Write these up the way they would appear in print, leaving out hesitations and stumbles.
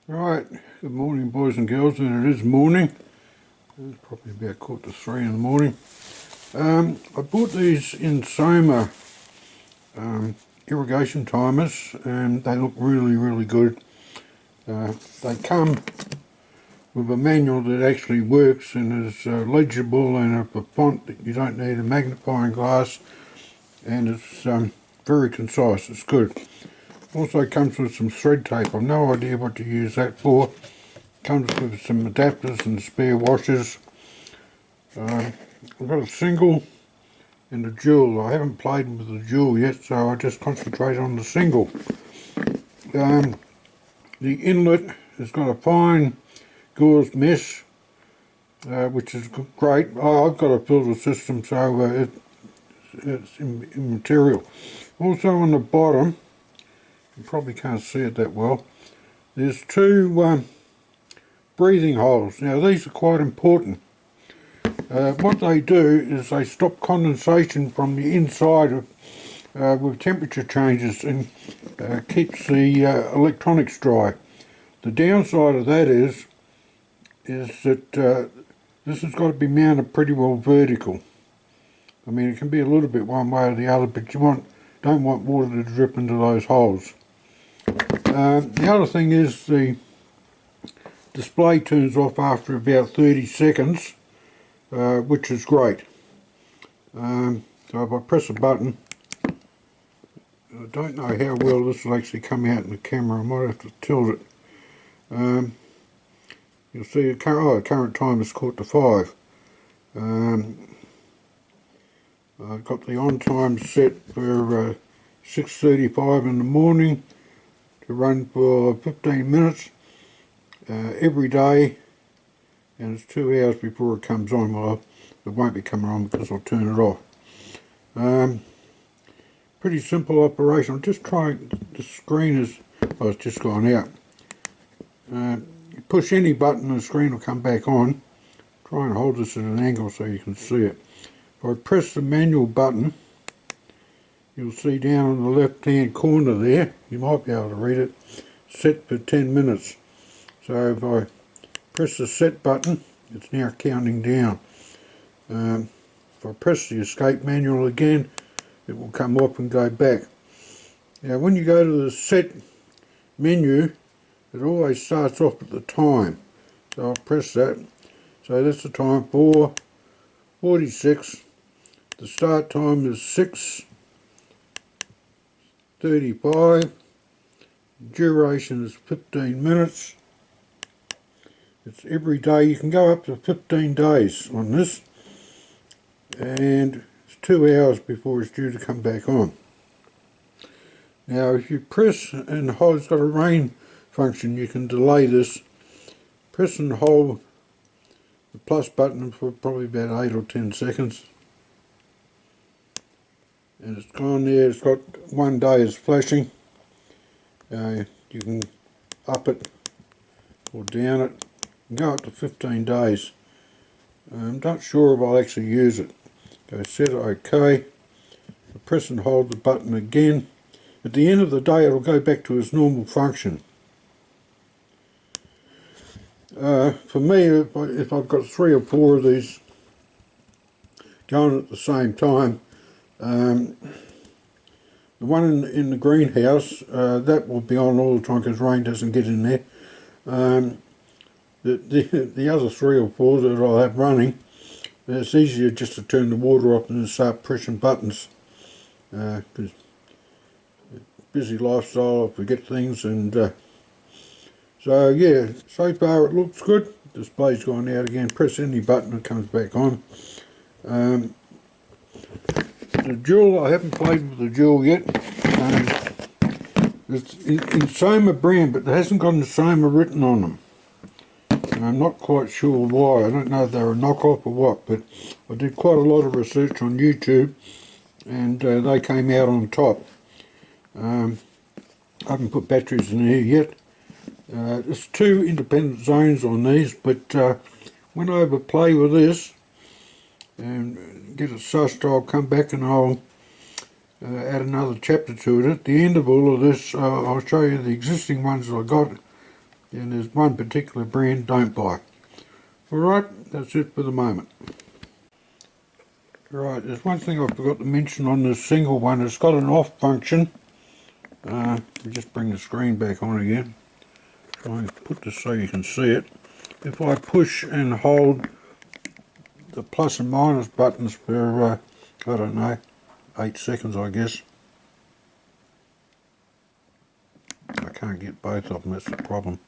Right, good morning boys and girls, and it is morning. It's probably about 2:45 in the morning. I bought these Insoma irrigation timers, and they look really good. They come with a manual that actually works and is legible, and a font that you don't need a magnifying glass, and it's very concise. It's good. Also comes with some thread tape. I've no idea what to use that for. Comes with some adapters and spare washers. I've got a single and a dual. I haven't played with the dual yet, so I just concentrate on the single. The inlet has got a fine gauze mesh, which is great. I've got a filter system, so it's immaterial. Also on the bottom, you probably can't see it that well, there's two breathing holes. Now these are quite important. What they do is they stop condensation from the inside of, with temperature changes, and keeps the electronics dry. The downside of that is that this has got to be mounted pretty well vertical. I mean, it can be a little bit one way or the other, but you don't want water to drip into those holes. The other thing is the display turns off after about 30 seconds, which is great. So if I press a button, I don't know how well this will actually come out in the camera. I might have to tilt it. You'll see the current time is 4:45. I've got the on time set for 6:35 in the morning to run for 15 minutes every day, and it's 2 hours before it comes on. Well, it won't be coming on because I'll turn it off. Pretty simple operation. I'm just trying, the screen is, oh, it's just gone out. You push any button and the screen will come back on. Try and hold this at an angle so you can see it. If I press the manual button, you'll see down on the left hand corner there, you might be able to read it, set for 10 minutes. So if I press the set button, it's now counting down. If I press the escape manual again, it will come up and go back. Now when you go to the set menu, it always starts off at the time. So I'll press that. So that's the time, 4:46. The start time is 6:35. Duration is 15 minutes. It's every day. You can go up to 15 days on this, and it's 2 hours before it's due to come back on. Now if you press and hold, it's got a rain function, you can delay this. Press and hold the plus button for probably about 8 or 10 seconds, and it's gone there. It's got 1 day is flashing. You can up it or down it. You can go up to 15 days. I'm not sure if I'll actually use it. Go set OK. Press and hold the button again. At the end of the day it'll go back to its normal function. For me, if I've got 3 or 4 of these going at the same time, the one in the greenhouse, that will be on all the time because rain doesn't get in there. The other 3 or 4 that I'll have running, it's easier just to turn the water off and start pressing buttons. Because busy lifestyle, I forget things, and so yeah, so far it looks good. Display's gone out again. Press any button, it comes back on. The dual, I haven't played with the dual yet. It's Insoma brand, but it hasn't got Insoma written on them. I'm not quite sure why. I don't know if they're a knockoff or what, but I did quite a lot of research on YouTube, and they came out on top. I haven't put batteries in here yet. There's 2 independent zones on these, but when I overplay with this and get it sussed, I'll come back and I'll add another chapter to it. At the end of all of this, I'll show you the existing ones I got and there's one particular brand don't buy. Alright, that's it for the moment. Right, there's one thing I forgot to mention on this single one. It's got an off function. Just bring the screen back on again. Try and put this so you can see it. If I push and hold the plus and minus buttons for, I don't know, 8 seconds I guess. I can't get both of them, that's the problem.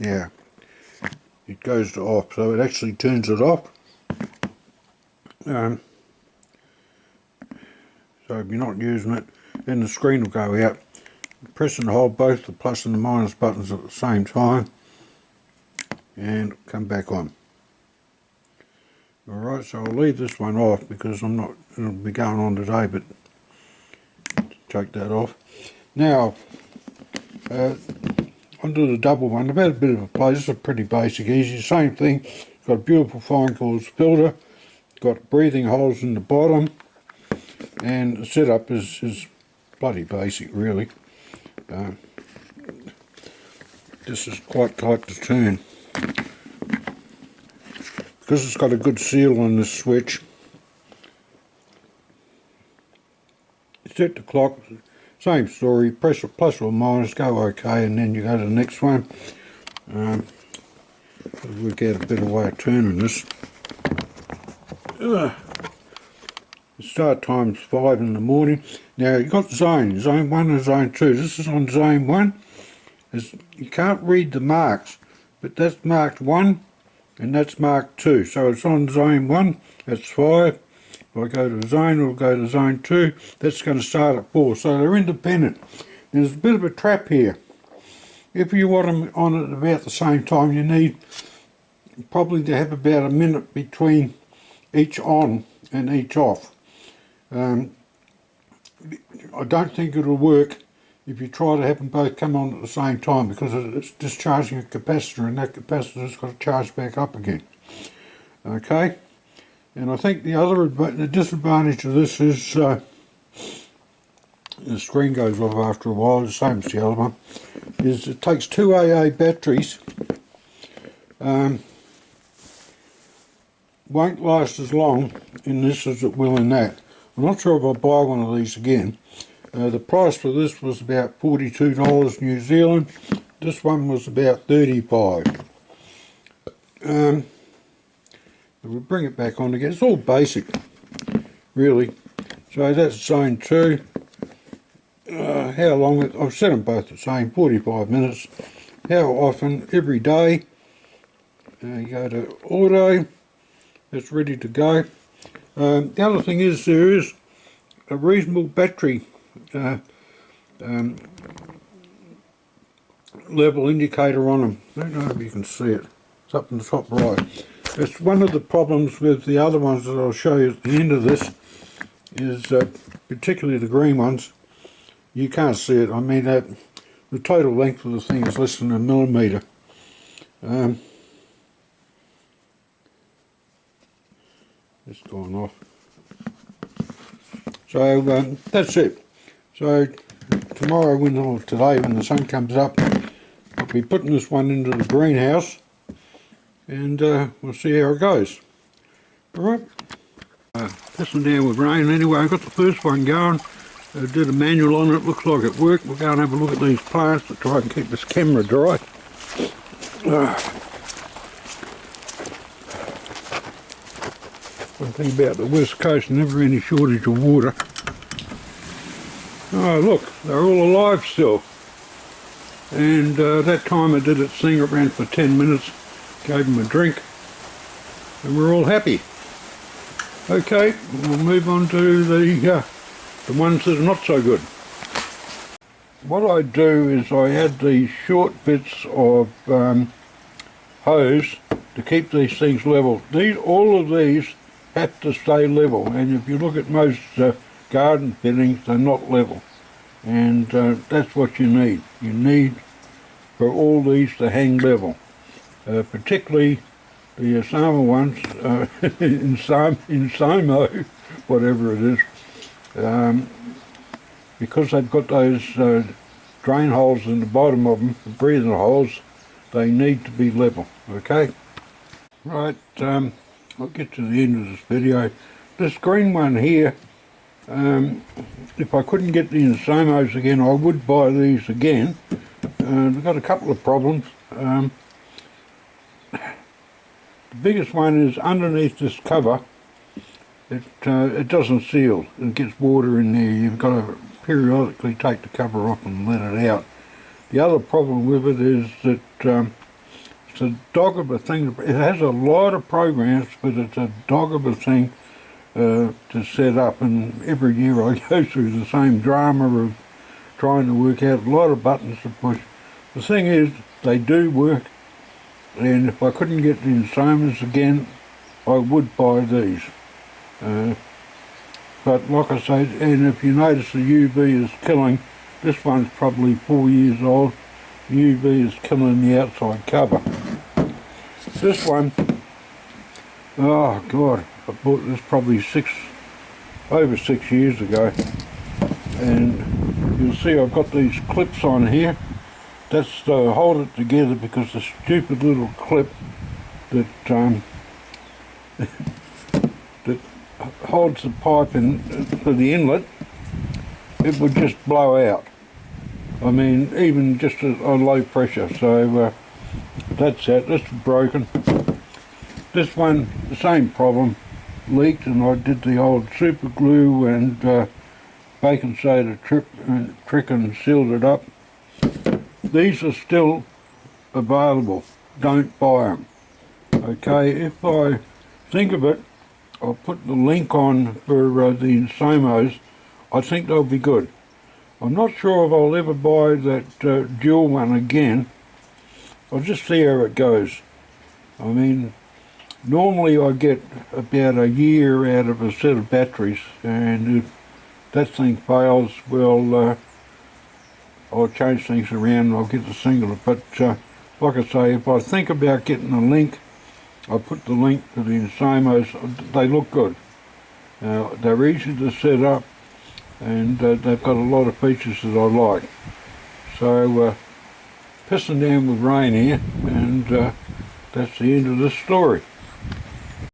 Yeah, it goes to off, so it actually turns it off. So if you're not using it, then the screen will go out. Press and hold both the plus and the minus buttons at the same time and come back on. Alright, so I'll leave this one off because it'll be going on today, but take that off. Now, onto the double one. I've had a bit of a play. This is pretty basic, easy. Same thing. It's got a beautiful fine coils filter. It's got breathing holes in the bottom. And the setup is bloody basic, really. This is quite tight to turn. Because it's got a good seal on this switch. Set the clock. Same story, press a plus or minus, go OK, and then you go to the next one. Work out a better way of turning this. The start time's 5 in the morning. Now you've got zone 1 and zone 2. This is on zone 1. You can't read the marks, but that's marked 1 and that's marked 2. So it's on zone 1, that's 5. If I go to zone, we'll go to zone 2, that's going to start at 4, so they're independent. There's a bit of a trap here. If you want them on at about the same time, you need probably to have about a minute between each on and each off. I don't think it'll work if you try to have them both come on at the same time, because it's discharging a capacitor and that capacitor's got to charge back up again. Okay? And I think the disadvantage of this is the screen goes off after a while, the same as the other one, is it takes 2 AA batteries, won't last as long in this as it will in that. I'm not sure if I'll buy one of these again. The price for this was about $42 New Zealand. This one was about $35. We'll bring it back on again. It's all basic, really. So that's zone 2. How long? I've set them both the same, 45 minutes. How often? Every day. You go to auto. It's ready to go. The other thing is there is a reasonable battery level indicator on them. I don't know if you can see it. It's up in the top right. It's one of the problems with the other ones that I'll show you at the end of this, is particularly the green ones, you can't see it. I mean, the total length of the thing is less than a millimetre. It's gone off. So that's it. So tomorrow, or today when the sun comes up, I'll be putting this one into the greenhouse, and we'll see how it goes. Alright, pissing down with rain. Anyway, I got the first one going. I did a manual on it, looks like it worked. We'll go and have a look at these plants to try and keep this camera dry. One thing about the west coast, never any shortage of water. Oh look, they're all alive still. And that timer did its thing, it ran for 10 minutes, gave them a drink, and we're all happy. Okay, we'll move on to the ones that are not so good. What I do is I add these short bits of hose to keep these things level. All of these have to stay level, and if you look at most garden fittings, they're not level, and that's what you need. You need for all these to hang level, particularly the Insoma ones, Insoma, whatever it is, because they've got those drain holes in the bottom of them, the breathing holes, they need to be level, okay? Right, I'll get to the end of this video. This green one here, if I couldn't get the Insomos again, I would buy these again. They've got a couple of problems. The biggest one is underneath this cover, it doesn't seal. It gets water in there. You've got to periodically take the cover off and let it out. The other problem with it is that it's a dog of a thing. It has a lot of programs, but it's a dog of a thing to set up, and every year I go through the same drama of trying to work out a lot of buttons to push. The thing is, they do work, and if I couldn't get the Insomas again, I would buy these. But like I say, and if you notice the UV is killing, this one's probably 4 years old, the UV is killing the outside cover. This one, oh God, I bought this probably over 6 years ago, and you'll see I've got these clips on here. That's to hold it together, because the stupid little clip that that holds the pipe in for the inlet, it would just blow out. I mean, even just on low pressure. So that's that. This is broken. This one, the same problem, leaked, and I did the old super glue and baking soda trick and sealed it up. These are still available. Don't buy them. Okay, if I think of it, I'll put the link on for the Insomos. I think they'll be good. I'm not sure if I'll ever buy that dual one again. I'll just see how it goes. I mean, normally I get about a year out of a set of batteries, and if that thing fails, well, I'll change things around and I'll get the single. But like I say, if I think about getting a link, I'll put the link for the Insomos. They look good. They're easy to set up, and they've got a lot of features that I like. So pissing down with rain here, and that's the end of this story.